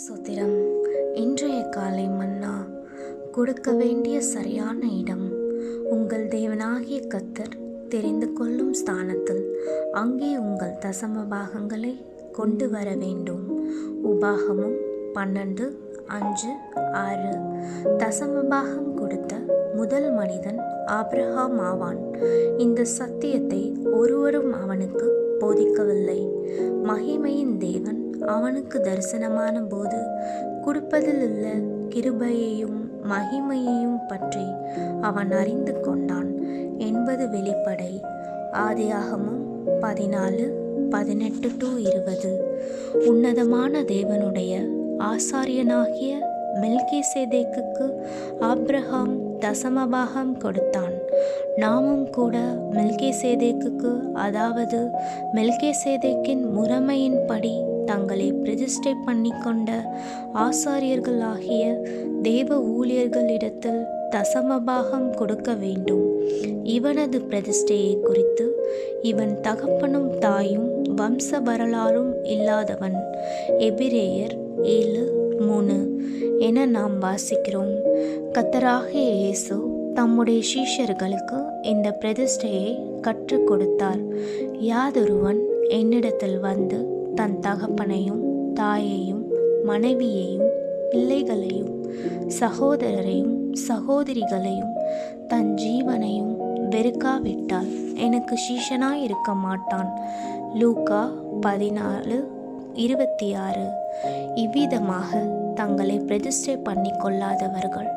சுத்திரம். இன்றைய காலை மன்னா. கொடுக்க வேண்டிய சரியான இடம். உங்கள் தேவனாகிய கர்த்தர் தெரிந்து கொள்ளும் ஸ்தானத்தில் அங்கே உங்கள் தசம பாகங்களை கொண்டு வர வேண்டும். உபாகமும் 12:5-6. தசம பாகம் கொடுத்த முதல் மனிதன் ஆபிரகாம் ஆவான். இந்த சத்தியத்தை ஒருவரும் அவனுக்கு போதிக்கவில்லை. மகிமையின் தேவன் அவனுக்கு தரிசனமான போது கொடுப்பதில் உள்ள கிருபையையும் மகிமையையும் பற்றி அவன் அறிந்து கொண்டான் என்பது வெளிப்படை. ஆதியாகமம் 14:18-20. உன்னதமான தேவனுடைய ஆசாரியனாகிய மெல்கிசேதேக்குக்கு ஆபிரகாம் தசமபாகம் கொடுத்தான். நாமும் கூட மெல்கிசேதேக்குக்கு, அதாவது மெல்கிசேதேக்கின் முறைமையின்படி தங்களை பிரதிஷ்டை பண்ணிக்கொண்ட ஆசாரியர்களாகிய தேவ ஊழியர்களிடத்தில் தசமபாகம் கொடுக்க வேண்டும். இவனது பிரதிஷ்டையை குறித்து இவன் தகப்பனும் தாயும் வம்ச வரலாறும் இல்லாதவன். எபிரேயர் 7:3 என நாம் வாசிக்கிறோம். கர்த்தராகிய இயேசு தம்முடைய சீஷர்களுக்கு இந்த பிரதிஷ்டையை கற்றுக் கொடுத்தார். யாதொருவன் என்னிடத்தில் வந்து தன் தகப்பனையும் தாயையும் மனைவியையும் பிள்ளைகளையும் சகோதரரையும் சகோதரிகளையும் தன் ஜீவனையும் வெறுக்காவிட்டால் எனக்கு சீஷனாய் இருக்க மாட்டான். லூக்கா 14:26. இவ்விதமாக தங்களை பிரதிஷ்டை பண்ணி கொள்ளாதவர்கள்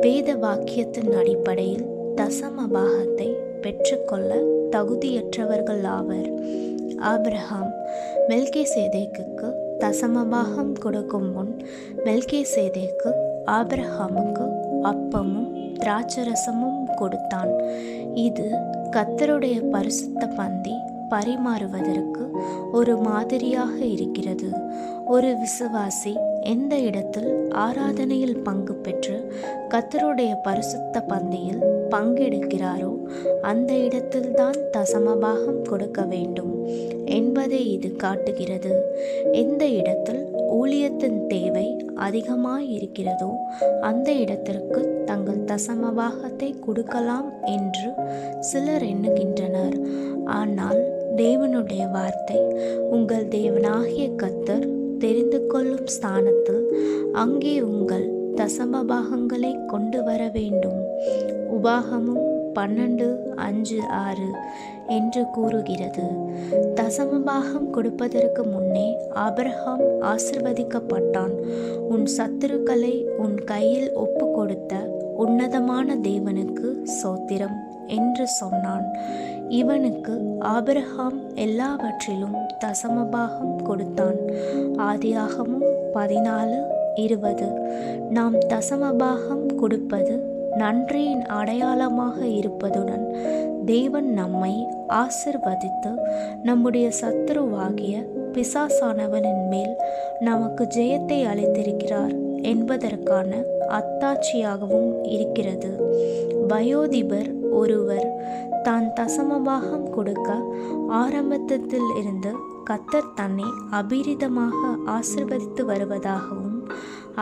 வேத வாக்கியத்தின் அடிப்படையில் தசம பாகத்தை பெற்றுக்கொள்ள தகுதியற்றவர்கள் ஆவர். ஆபிரகாம் மெல்கிசேதேக்குக்கு தசமபாகம் கொடுக்கும் முன் மெல்கிசேதேக்கு ஆபிரகாமுக்கு அப்பமும் திராட்சரசமும் கொடுத்தான். இது கர்த்தருடைய பரிசுத்த பந்தி பரிமாறுவதற்கு ஒரு மாதிரியாக இருக்கிறது. ஒரு விசுவாசி எந்த இடத்தில் ஆராதனையில் பங்கு பெற்று கர்த்தருடைய பரிசுத்த பந்தியில் பங்கெடுக்கிறாரோ அந்த இடத்தில்தான் தசமபாகம் கொடுக்க வேண்டும் என்பதை இது காட்டுகிறது. எந்த இடத்தில் ஊழியத்தின் தேவை அதிகமாய் இருக்கிறதோ அந்த இடத்திற்கு தங்கள் தசமபாகத்தை கொடுக்கலாம் என்று சிலர் எண்ணுகின்றனர். ஆனால் தேவனுடைய வார்த்தை, உங்கள் தேவனாகிய கர்த்தர் தெரிந்து கொள்ளும் ஸ்தானத்தில் அங்கே உங்கள் தசமபாகங்களை கொண்டு வர வேண்டும். உபாகமும் 12:5-6 என்று கூறுகிறது. தசமபாகம் கொடுப்பதற்கு முன்னே ஆபிரகாம் ஆசீர்வதிக்கப்பட்டான். உன் சத்துருக்களை உன் கையில் ஒப்பு கொடுத்த உன்னதமான தேவனுக்கு ஸ்தோத்திரம் என்று சொன்னான். இவனுக்கு ஆபிரகாம் எல்லாவற்றிலும் தசமபாகம் கொடுத்தான். ஆதியாகமும் 14:20. நாம் தசமபாகம் கொடுப்பது நன்றியின் அடையாளமாக இருப்பதுடன் தேவன் நம்மை ஆசிர்வதித்து நம்முடைய சத்துருவாகிய பிசாசானவனின் மேல் நமக்கு ஜெயத்தை அளித்திருக்கிறார் என்பதற்கான அத்தாட்சியாகவும் இருக்கிறது. வயோதிபர் ஒருவர் தான் தசமபாகம் கொடுக்க ஆரம்பத்தில் இருந்து கர்த்தர் தன்னை அபிரிதமாக ஆசீர்வதித்து வருவதாகவும்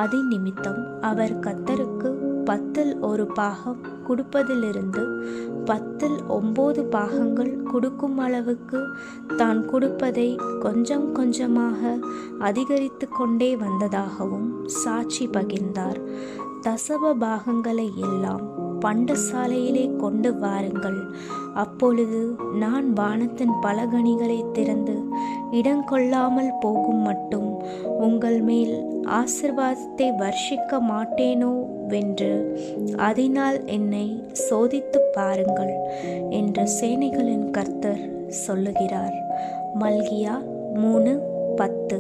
அதன் நிமித்தம் அவர் கர்த்தருக்கு 10 பாகம் கொடுப்பதிலிருந்து 10 பாகங்கள் கொடுக்கும் அளவுக்கு தான் கொடுப்பதை கொஞ்சம் கொஞ்சமாக அதிகரித்து கொண்டே வந்ததாகவும் சாட்சி பகிர்ந்தார். தசம பாகங்களை எல்லாம் பண்டசாலையிலே கொண்டு வாருங்கள், அப்பொழுது நான் வானத்தின் பலகணிகளை திறந்து இடங்கொள்ளாமல் போகும் மட்டும் உங்கள் மேல் ஆசீர்வாதத்தை வர்ஷிக்க மாட்டேனோ வென்று அதனால் என்னை சோதித்து பாருங்கள் என்று சேனைகளின் கர்த்தர் சொல்லுகிறார். மல்கியா 3:10.